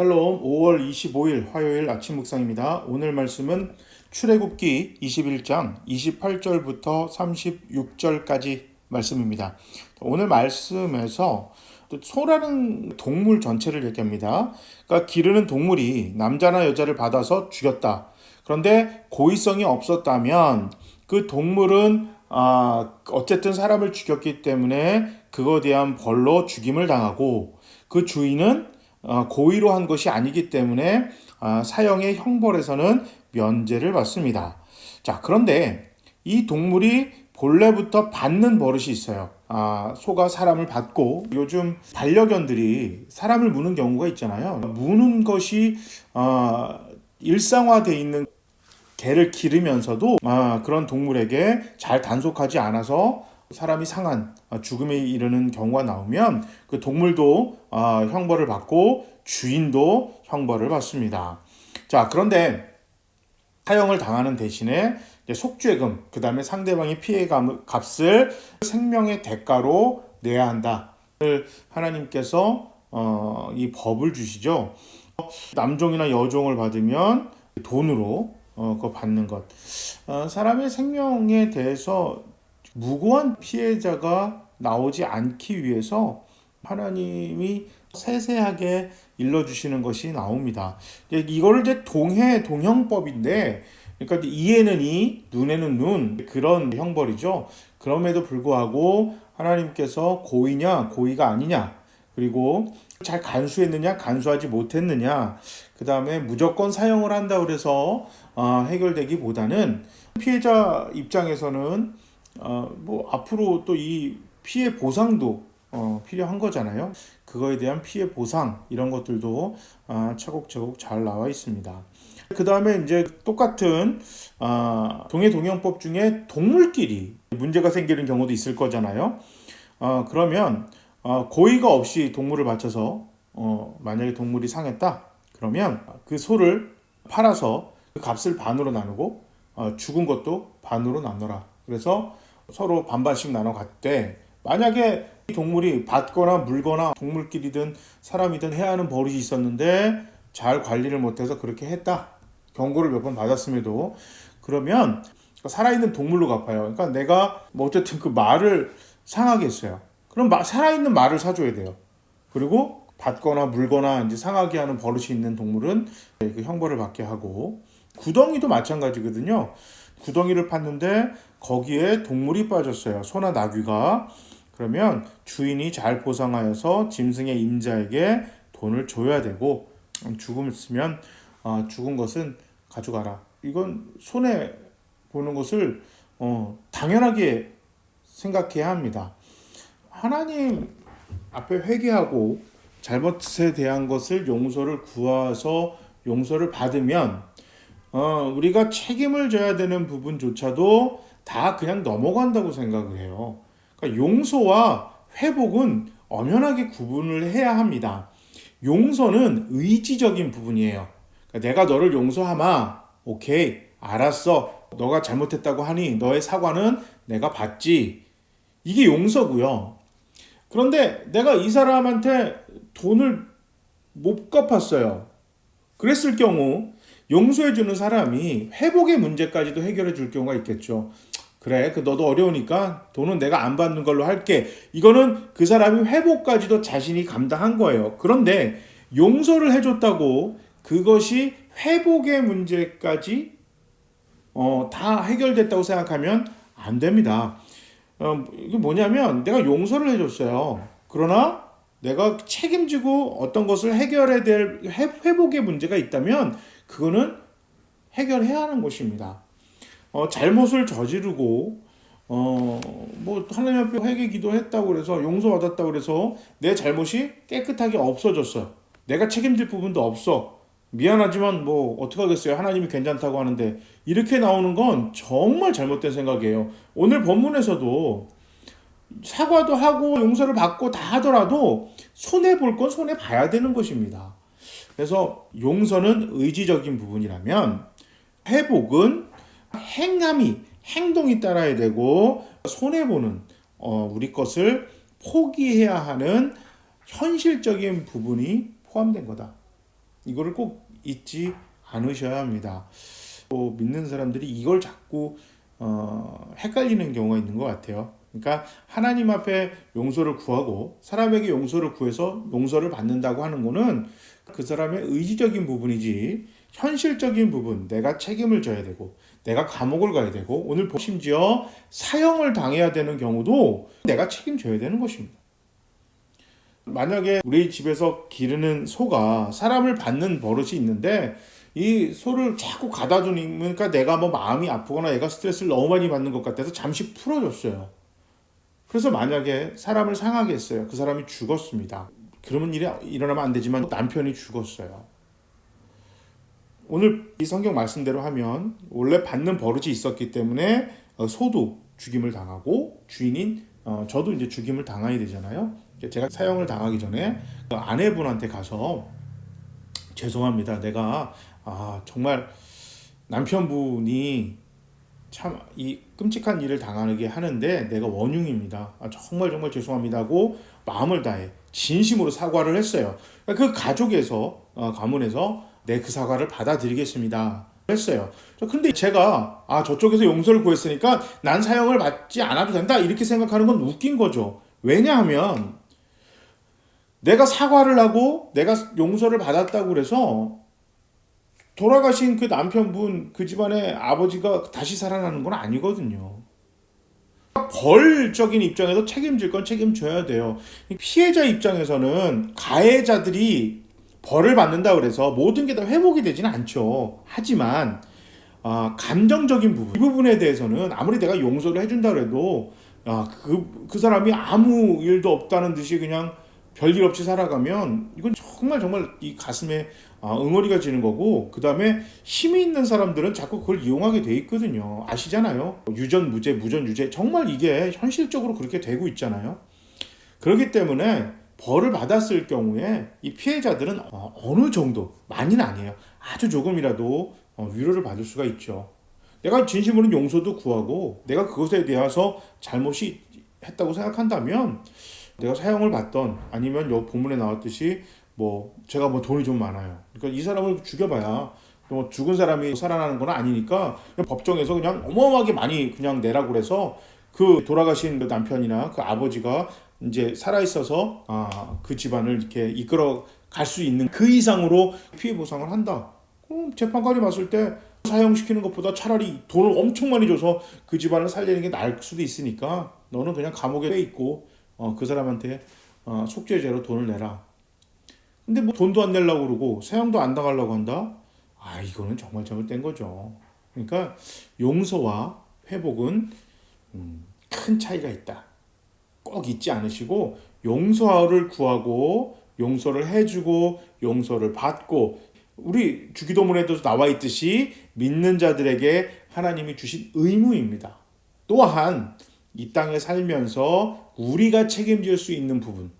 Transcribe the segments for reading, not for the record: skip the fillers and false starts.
샬롬 5월 25일 화요일 아침 묵상입니다. 오늘 말씀은 출애굽기 21장 28절부터 36절까지 말씀입니다. 오늘 말씀에서 소라는 동물 전체를 얘기합니다. 그러니까 기르는 동물이 남자나 여자를 받아서 죽였다. 그런데 고의성이 없었다면 그 동물은 어쨌든 사람을 죽였기 때문에 그거에 대한 벌로 죽임을 당하고 그 주인은 고의로 한 것이 아니기 때문에 사형의 형벌에서는 면제를 받습니다. 자, 그런데 이 동물이 본래부터 받는 버릇이 있어요. 소가 사람을 받고 요즘 반려견들이 사람을 무는 경우가 있잖아요. 무는 것이 일상화되어 있는 개를 기르면서도 그런 동물에게 잘 단속하지 않아서 사람이 상한 죽음에 이르는 경우가 나오면 그 동물도 형벌을 받고 주인도 형벌을 받습니다. 자, 그런데 사형을 당하는 대신에 속죄금, 그 다음에 상대방이 피해 값을 생명의 대가로 내야 한다. 하나님께서 이 법을 주시죠. 남종이나 여종을 받으면 돈으로 그거 받는 것. 사람의 생명에 대해서 무고한 피해자가 나오지 않기 위해서 하나님이 세세하게 일러주시는 것이 나옵니다. 이거를 이제 동형법인데, 그러니까 이에는 이, 눈에는 눈, 그런 형벌이죠. 그럼에도 불구하고 하나님께서 고의냐, 고의가 아니냐, 그리고 잘 간수했느냐, 간수하지 못했느냐, 그 다음에 무조건 사형을 한다 그래서 해결되기보다는 피해자 입장에서는 앞으로 또 이 피해 보상도 필요한 거잖아요. 그거에 대한 피해 보상 이런 것들도 차곡차곡 잘 나와 있습니다. 그 다음에 이제 똑같은 동해동형법 중에 동물끼리 문제가 생기는 경우도 있을 거잖아요. 그러면 고의가 없이 동물을 바쳐서 만약에 동물이 상했다 그러면 그 소를 팔아서 그 값을 반으로 나누고 죽은 것도 반으로 나눠라. 그래서 서로 반반씩 나눠 갔대. 만약에 이 동물이 받거나 물거나 동물끼리든 사람이든 해야 하는 버릇이 있었는데 잘 관리를 못해서 그렇게 했다. 경고를 몇 번 받았음에도 그러면 살아있는 동물로 갚아요. 그러니까 내가 어쨌든 그 말을 상하게 했어요. 그럼 살아있는 말을 사줘야 돼요. 그리고 받거나 물거나 이제 상하게 하는 버릇이 있는 동물은 그 형벌을 받게 하고, 구덩이도 마찬가지거든요. 구덩이를 팠는데 거기에 동물이 빠졌어요. 소나 나귀가. 그러면 주인이 잘 보상하여서 짐승의 임자에게 돈을 줘야 되고, 죽으면 죽은 것은 가져가라. 이건 손해 보는 것을 당연하게 생각해야 합니다. 하나님 앞에 회개하고 잘못에 대한 것을 용서를 구해서 용서를 받으면 우리가 책임을 져야 되는 부분조차도 다 그냥 넘어간다고 생각을 해요. 그러니까 용서와 회복은 엄연하게 구분을 해야 합니다. 용서는 의지적인 부분이에요. 그러니까 내가 너를 용서하마. 오케이, 알았어. 너가 잘못했다고 하니 너의 사과는 내가 받지. 이게 용서고요. 그런데 내가 이 사람한테 돈을 못 갚았어요. 그랬을 경우 용서해주는 사람이 회복의 문제까지도 해결해 줄 경우가 있겠죠. 그래, 너도 어려우니까 돈은 내가 안 받는 걸로 할게. 이거는 그 사람이 회복까지도 자신이 감당한 거예요. 그런데 용서를 해줬다고 그것이 회복의 문제까지 다 해결됐다고 생각하면 안 됩니다. 이게 뭐냐면 내가 용서를 해줬어요. 그러나 내가 책임지고 어떤 것을 해결해야 될 회복의 문제가 있다면 그거는 해결해야 하는 것입니다. 잘못을 저지르고 하나님 앞에 회개 기도했다고 그래서 용서받았다고 그래서 내 잘못이 깨끗하게 없어졌어. 내가 책임질 부분도 없어. 미안하지만 어떻게 하겠어요. 하나님이 괜찮다고 하는데, 이렇게 나오는 건 정말 잘못된 생각이에요. 오늘 본문에서도 사과도 하고 용서를 받고 다 하더라도 손해볼 건 손해봐야 되는 것입니다. 그래서 용서는 의지적인 부분이라면 회복은 행동이 따라야 되고, 손해보는 우리 것을 포기해야 하는 현실적인 부분이 포함된 거다. 이거를 꼭 잊지 않으셔야 합니다. 또 믿는 사람들이 이걸 자꾸 헷갈리는 경우가 있는 것 같아요. 그러니까 하나님 앞에 용서를 구하고 사람에게 용서를 구해서 용서를 받는다고 하는 거는 그 사람의 의지적인 부분이지, 현실적인 부분, 내가 책임을 져야 되고 내가 감옥을 가야 되고 오늘 심지어 사형을 당해야 되는 경우도 내가 책임져야 되는 것입니다. 만약에 우리 집에서 기르는 소가 사람을 받는 버릇이 있는데 이 소를 자꾸 가다 두니까 내가 뭐 마음이 아프거나 얘가 스트레스를 너무 많이 받는 것 같아서 잠시 풀어줬어요. 그래서 만약에 사람을 상하게 했어요. 그 사람이 죽었습니다. 그러면 일이 일어나면 안 되지만 남편이 죽었어요. 오늘 이 성경 말씀대로 하면 원래 받는 버릇이 있었기 때문에 소도 죽임을 당하고 주인인 저도 이제 죽임을 당해야 되잖아요. 제가 사형을 당하기 전에 아내분한테 가서 죄송합니다. 내가 정말 남편분이 참 이 끔찍한 일을 당하게 하는데 내가 원흉입니다. 정말 죄송합니다 하고 마음을 다해 진심으로 사과를 했어요. 그 가족에서 가문에서 그 사과를 받아들이겠습니다 했어요. 근데 제가 저쪽에서 용서를 구했으니까 난 사형을 받지 않아도 된다 이렇게 생각하는 건 웃긴 거죠. 왜냐하면 내가 사과를 하고 내가 용서를 받았다고 그래서 돌아가신 그 남편분, 그 집안의 아버지가 다시 살아나는 건 아니거든요. 벌적인 입장에서 책임질 건 책임져야 돼요. 피해자 입장에서는 가해자들이 벌을 받는다 그래서 모든 게 다 회복이 되지는 않죠. 하지만 감정적인 부분, 이 부분에 대해서는 아무리 내가 용서를 해준다 그래도 그 사람이 아무 일도 없다는 듯이 그냥 별일 없이 살아가면 이건 정말 이 가슴에 응어리가 지는 거고, 그 다음에 힘이 있는 사람들은 자꾸 그걸 이용하게 돼 있거든요. 아시잖아요. 유전무죄, 무전유죄, 정말 이게 현실적으로 그렇게 되고 있잖아요. 그렇기 때문에 벌을 받았을 경우에 이 피해자들은 어느 정도, 많이는 아니에요, 아주 조금이라도 위로를 받을 수가 있죠. 내가 진심으로 용서도 구하고 내가 그것에 대해서 잘못이 했다고 생각한다면 내가 사형을 받던 아니면 요 본문에 나왔듯이 제가 돈이 좀 많아요, 그러니까 이 사람을 죽여봐야 죽은 사람이 살아나는 건 아니니까 그냥 법정에서 그냥 어마어마하게 많이 그냥 내라고 그래서 그 돌아가신 그 남편이나 그 아버지가 이제 살아있어서 그 집안을 이렇게 이끌어 갈 수 있는 그 이상으로 피해 보상을 한다. 그럼 재판관이 봤을 때 사형시키는 것보다 차라리 돈을 엄청 많이 줘서 그 집안을 살리는 게 나을 수도 있으니까 너는 그냥 감옥에 돼 있고 그 사람한테 속죄죄로 돈을 내라. 근데 돈도 안 내려고 그러고 사형도 안 당하려고 한다? 이거는 정말 잘못된 거죠. 그러니까 용서와 회복은 큰 차이가 있다. 꼭 잊지 않으시고 용서를 구하고 용서를 해주고 용서를 받고, 우리 주기도문에도 나와 있듯이 믿는 자들에게 하나님이 주신 의무입니다. 또한 이 땅에 살면서 우리가 책임질 수 있는 부분,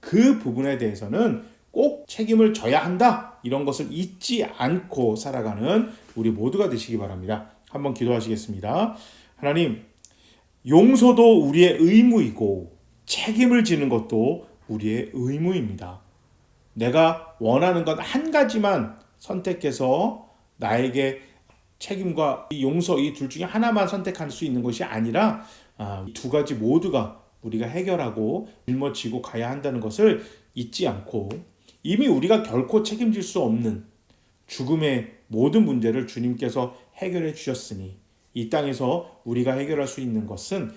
그 부분에 대해서는 꼭 책임을 져야 한다. 이런 것을 잊지 않고 살아가는 우리 모두가 되시기 바랍니다. 한번 기도하시겠습니다. 하나님, 용서도 우리의 의무이고 책임을 지는 것도 우리의 의무입니다. 내가 원하는 건 한 가지만 선택해서 나에게 책임과 용서, 이 둘 중에 하나만 선택할 수 있는 것이 아니라 두 가지 모두가 우리가 해결하고 짊어지고 가야 한다는 것을 잊지 않고, 이미 우리가 결코 책임질 수 없는 죽음의 모든 문제를 주님께서 해결해 주셨으니 이 땅에서 우리가 해결할 수 있는 것은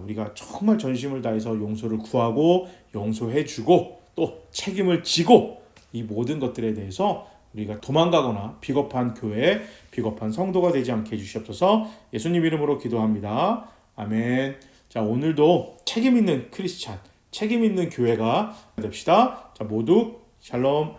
우리가 정말 전심을 다해서 용서를 구하고 용서해 주고 또 책임을 지고, 이 모든 것들에 대해서 우리가 도망가거나 비겁한 교회, 비겁한 성도가 되지 않게 해주시옵소서. 예수님 이름으로 기도합니다. 아멘. 자, 오늘도 책임 있는 크리스찬, 책임 있는 교회가 됩시다. 자, 모두 샬롬.